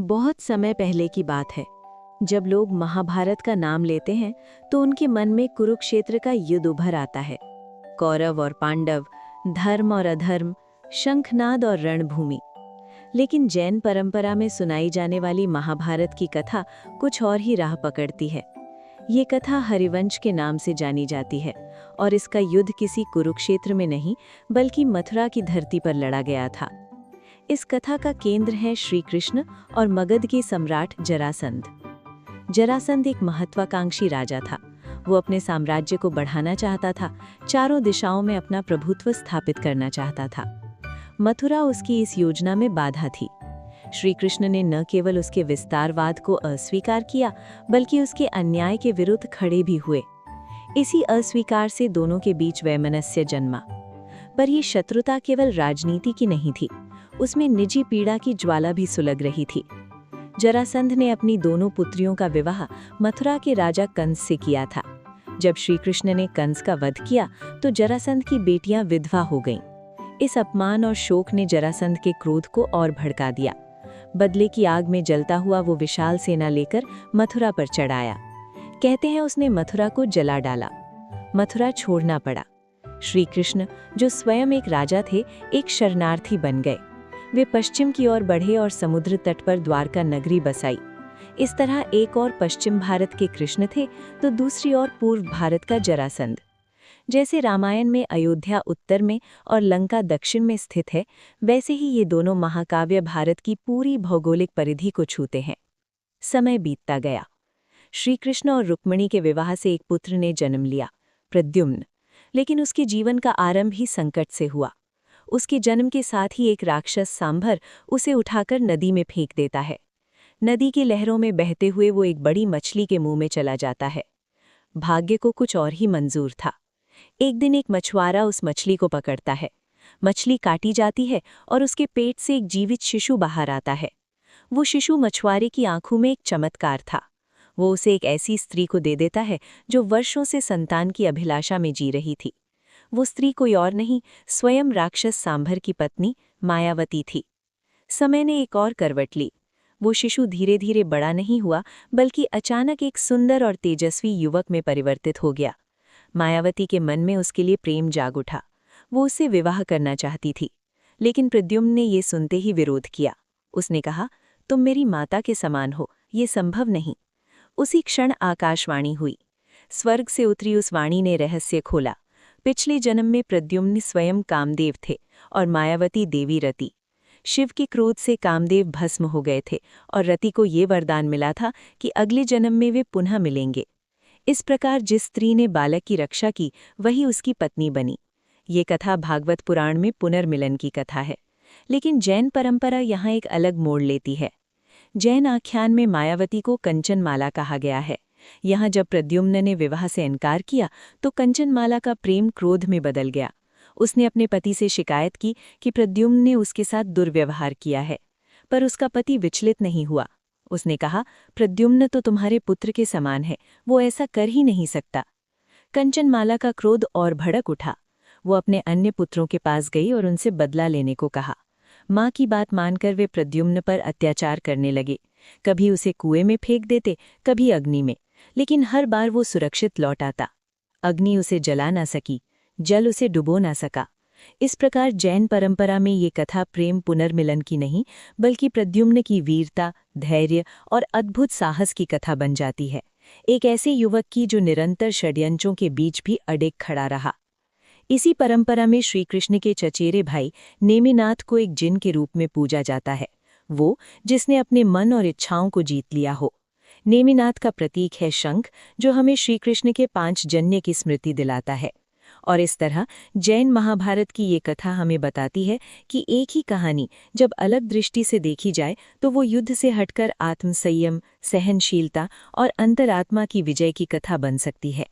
बहुत समय पहले की बात है। जब लोग महाभारत का नाम लेते हैं तो उनके मन में कुरुक्षेत्र का युद्ध उभर आता है। कौरव और पांडव, धर्म और अधर्म, शंखनाद और रणभूमि। लेकिन जैन परंपरा में सुनाई जाने वाली महाभारत की कथा कुछ और ही राह पकड़ती है। ये कथा हरिवंश के नाम से जानी जाती है और इसका युद्ध किसी कुरुक्षेत्र में नहीं बल्कि मथुरा की धरती पर लड़ा गया था। इस कथा का केंद्र है श्री कृष्ण और मगध के सम्राट जरासंध। जरासंध एक महत्वाकांक्षी राजा था। वो अपने साम्राज्य को बढ़ाना चाहता था, चारों दिशाओं में अपना प्रभुत्व स्थापित करना चाहता था। मथुरा उसकी इस योजना में बाधा थी। श्री कृष्ण ने न केवल उसके विस्तारवाद को अस्वीकार किया बल्कि उसके अन्याय के विरुद्ध खड़े भी हुए। इसी अस्वीकार से दोनों के बीच वैमनस्य जन्मा। पर यह शत्रुता केवल राजनीति की नहीं थी, उसमें निजी पीड़ा की ज्वाला भी सुलग रही थी। जरासंध ने अपनी दोनों पुत्रियों का विवाह मथुरा के राजा कंस से किया था। जब श्री कृष्ण ने कंस का वध किया तो जरासंध की बेटियां विधवा हो गईं। इस अपमान और शोक ने जरासंध के क्रोध को और भड़का दिया। बदले की आग में जलता हुआ वो विशाल सेना लेकर मथुरा पर चढ़ आया। कहते हैं उसने मथुरा को जला डाला। मथुरा छोड़ना पड़ा। श्री कृष्ण, जो स्वयं एक राजा थे, एक शरणार्थी बन गए। वे पश्चिम की ओर बढ़े और समुद्र तट पर द्वारका नगरी बसाई। इस तरह एक और पश्चिम भारत के कृष्ण थे तो दूसरी ओर पूर्व भारत का जरासंध। जैसे रामायण में अयोध्या उत्तर में और लंका दक्षिण में स्थित है, वैसे ही ये दोनों महाकाव्य भारत की पूरी भौगोलिक परिधि को छूते हैं। समय बीतता गया। श्री कृष्ण और रुक्मिणी के विवाह से एक पुत्र ने जन्म लिया, प्रद्युम्न। लेकिन उसके जीवन का आरंभ ही संकट से हुआ। उसके जन्म के साथ ही एक राक्षस सांभर उसे उठाकर नदी में फेंक देता है। नदी की लहरों में बहते हुए वो एक बड़ी मछली के मुंह में चला जाता है। भाग्य को कुछ और ही मंजूर था। एक दिन एक मछुआरा उस मछली को पकड़ता है। मछली काटी जाती है और उसके पेट से एक जीवित शिशु बाहर आता है। वो शिशु मछुआरे की आंखों में एक चमत्कार था। वो उसे एक ऐसी स्त्री को दे देता है जो वर्षों से संतान की अभिलाषा में जी रही थी। वो स्त्री कोई और नहीं, स्वयं राक्षस सांभर की पत्नी मायावती थी। समय ने एक और करवट ली। वो शिशु धीरे धीरे बड़ा नहीं हुआ बल्कि अचानक एक सुंदर और तेजस्वी युवक में परिवर्तित हो गया। मायावती के मन में उसके लिए प्रेम जाग उठा। वो उससे विवाह करना चाहती थी, लेकिन प्रद्युम्न ने ये सुनते ही विरोध किया। उसने कहा, तुम मेरी माता के समान हो, ये संभव नहीं। उसी क्षण आकाशवाणी हुई। स्वर्ग से उतरी उस वाणी ने रहस्य खोला। पिछले जन्म में प्रद्युम्न स्वयं कामदेव थे और मायावती देवी रति। शिव के क्रोध से कामदेव भस्म हो गए थे और रति को ये वरदान मिला था कि अगले जन्म में वे पुनः मिलेंगे। इस प्रकार जिस स्त्री ने बालक की रक्षा की वही उसकी पत्नी बनी। ये कथा भागवत पुराण में पुनर्मिलन की कथा है। लेकिन जैन परंपरा यहाँ एक अलग मोड़ लेती है। जैन आख्यान में मायावती को कंचनमाला कहा गया है। यहाँ जब प्रद्युम्न ने विवाह से इनकार किया तो कंचनमाला का प्रेम क्रोध में बदल गया। उसने अपने पति से शिकायत की कि प्रद्युम्न ने उसके साथ दुर्व्यवहार किया है, पर उसका पति विचलित नहीं हुआ। उसने कहा, प्रद्युम्न तो तुम्हारे पुत्र के समान है, वो ऐसा कर ही नहीं सकता। कंचनमाला का क्रोध और भड़क उठा। वो अपने अन्य पुत्रों के पास गई और उनसे बदला लेने को कहा। माँ की बात मानकर वे प्रद्युम्न पर अत्याचार करने लगे। कभी उसे कुएं में फेंक देते, कभी अग्नि में, लेकिन हर बार वो सुरक्षित लौट आता। अग्नि उसे जला ना सकी, जल उसे डुबो ना सका। इस प्रकार जैन परंपरा में ये कथा प्रेम पुनर्मिलन की नहीं बल्कि प्रद्युम्न की वीरता, धैर्य और अद्भुत साहस की कथा बन जाती है। एक ऐसे युवक की जो निरंतर षड्यंत्रों के बीच भी अडिग खड़ा रहा। इसी परंपरा में श्री कृष्ण के चचेरे भाई नेमिनाथ को एक जिन के रूप में पूजा जाता है, वो जिसने अपने मन और इच्छाओं को जीत लिया हो। नेमिनाथ का प्रतीक है शंख, जो हमें श्री कृष्ण के 5 जन्य की स्मृति दिलाता है। और इस तरह जैन महाभारत की ये कथा हमें बताती है कि एक ही कहानी जब अलग दृष्टि से देखी जाए तो वो युद्ध से हटकर आत्मसंयम, सहनशीलता और अंतरात्मा की विजय की कथा बन सकती है।